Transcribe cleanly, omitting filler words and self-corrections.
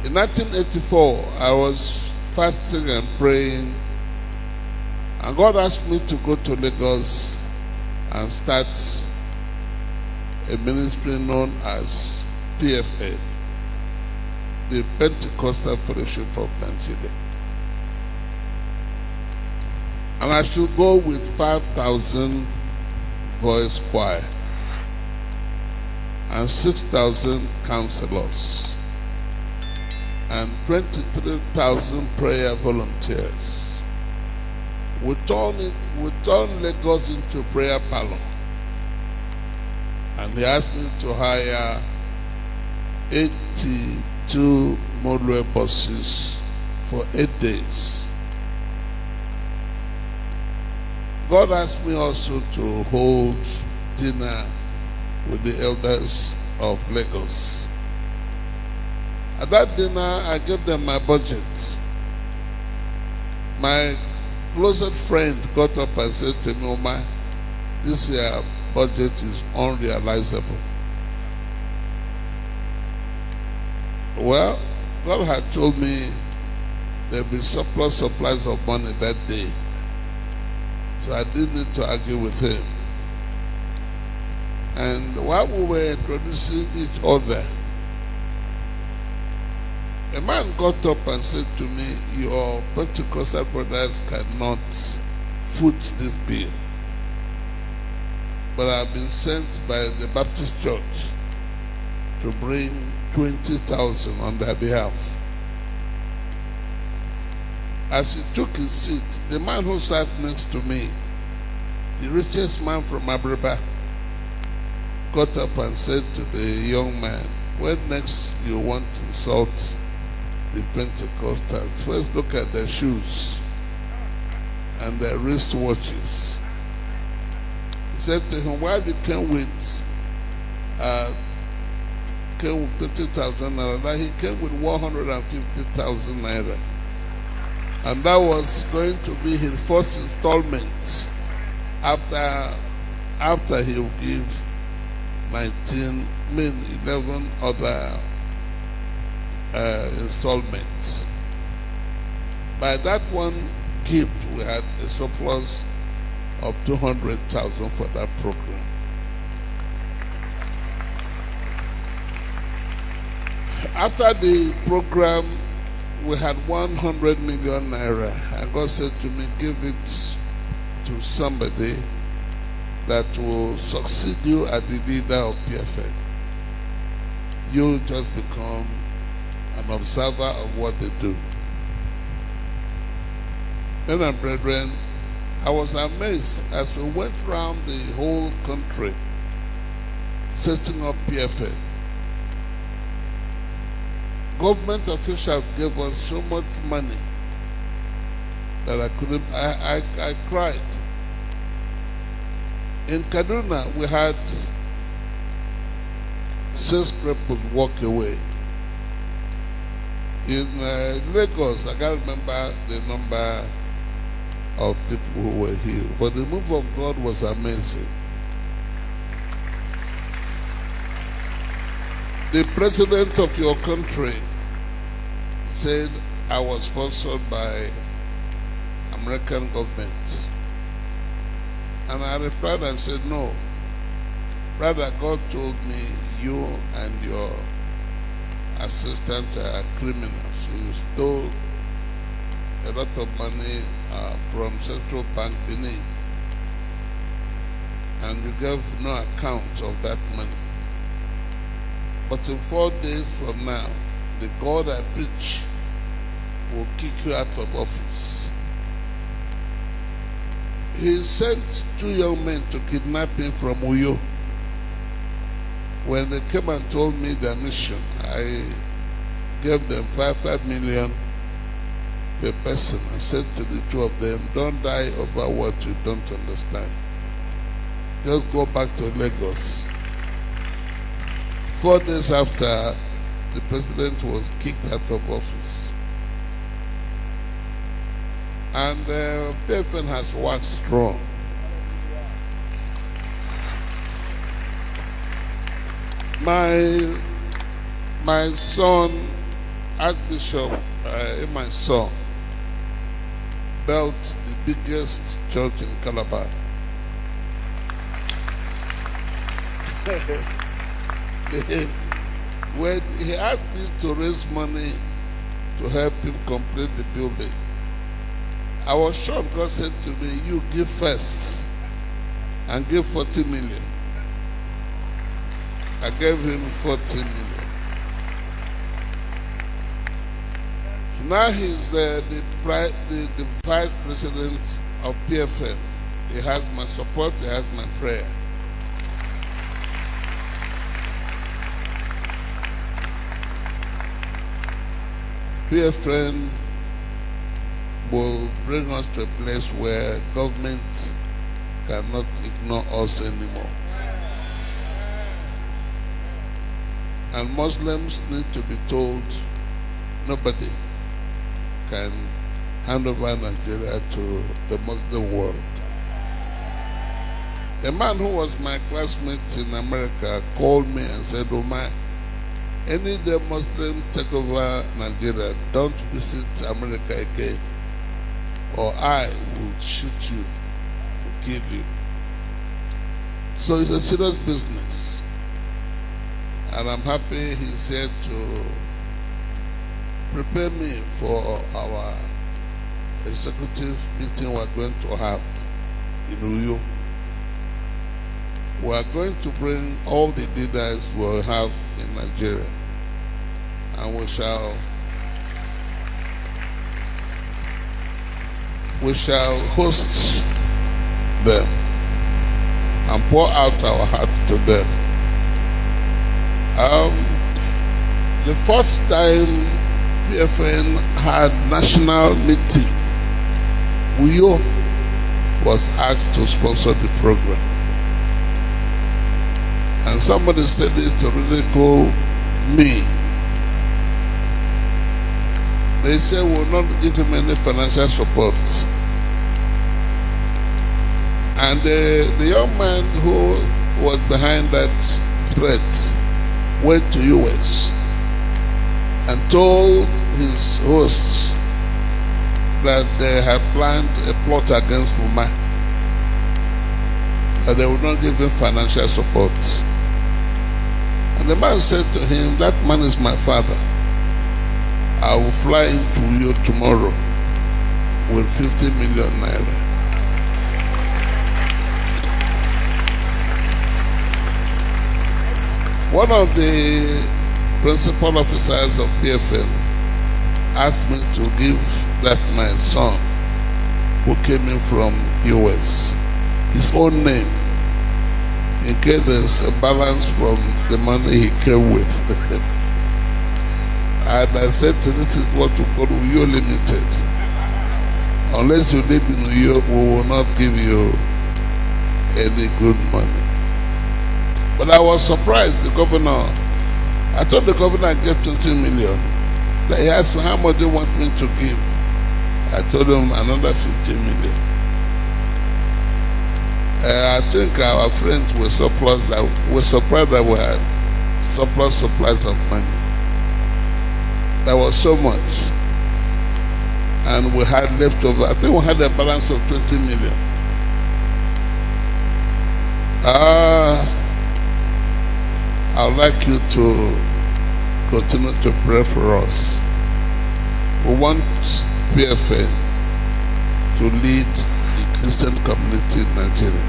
In 1984, I was fasting and praying, and God asked me to go to Lagos and start a ministry known as PFN, the Pentecostal Fellowship of Nigeria. And I should go with 5,000 voice choir and 6,000 counselors and 23,000 prayer volunteers. We turn Lagos into prayer parlor. And he asked me to hire 82 motorway buses for 8 days. God asked me also to hold dinner with the elders of Lagos. At that dinner, I gave them my budget. My closest friend got up and said to me, "Oma, this year budget is unrealizable." Well, God had told me there'd be surplus supplies of money that day, so I didn't need to argue with him. And while we were introducing each other, a man got up and said to me, "Your Pentecostal brothers cannot foot this bill, but I've been sent by the Baptist Church to bring 20,000 on their behalf." As he took his seat, the man who sat next to me, the richest man from Abreba, got up and said to the young man, "When next you want to insult the Pentecostals, first look at their shoes and their wristwatches." He said to him, "Why you came with 20,000 naira?" Now he came with 150,000 naira, and that was going to be his first installment after he would give 11 other installments. By that one gift, we had a surplus of 200,000 for that program. After the program, we had 100 million naira, and God said to me, "Give it to somebody that will succeed you as the leader of PFN. You just become an observer of what they do." Men and brethren, I was amazed as we went around the whole country setting up PFN. Government officials gave us so much money that I cried. In Kaduna, we had 6 cripples walk away. In Lagos, I can't remember the number of people who were healed, but the move of God was amazing. The president of your country said I was sponsored by American government. And I replied and said, "No. Rather, God told me you and your assistant are criminals. You stole a lot of money from Central Bank Benin, and you gave no account of that money. But in 4 days from now, the God I preach will kick you out of office." He sent 2 young men to kidnap him from Uyo. When they came and told me their mission, I gave them 5 million per person. I said to the 2 of them, "Don't die over what you don't understand. Just go back to Lagos." 4 days after, the president was kicked out of office. And PFN has waxed strong. My son Archbishop my son built the biggest church in Calabar. When he asked me to raise money to help him complete the building, I was shocked. God said to me, you give first and give 40 million. I gave him 40 million. Now he's the vice president of PFN. He has my support, he has my prayer. PFN will bring us to a place where government cannot ignore us anymore. And Muslims need to be told nobody can hand over Nigeria to the Muslim world. A man who was my classmate in America called me and said, Omar, any day Muslim take over Nigeria, don't visit America again, or I will shoot you and kill you. So it's a serious business. And I'm happy he's here to prepare me for our executive meeting we're going to have in Uyo. We are going to bring all the leaders we'll have in Nigeria, and we shall host them and pour out our hearts to them. The first time PFN had national meeting, Uyo was asked to sponsor the program. And somebody said it to ridicule me. They said we will not give him any financial support. And the young man who was behind that threat went to US and told his hosts that they had planned a plot against Muma, that they would not give him financial support. And the man said to him, that man is my father. I will fly into you tomorrow with 50 million naira. One of the principal officers of PFN asked me to give that my son, who came in from US, his own name, in case there's a balance from the money he came with. And I said to him, this is what we call Uyo Limited. Unless you live in Uyo, we will not give you any good money. But I was surprised, the governor, I told the governor I gave 20 million. He asked me, how much do you want me to give? I told him another 50 million. I think our friends were surprised that we had surplus supplies of money. There was so much. And we had leftover. I think we had a balance of 20 million. I would like you to continue to pray for us. We want PFN to lead the Christian community in Nigeria.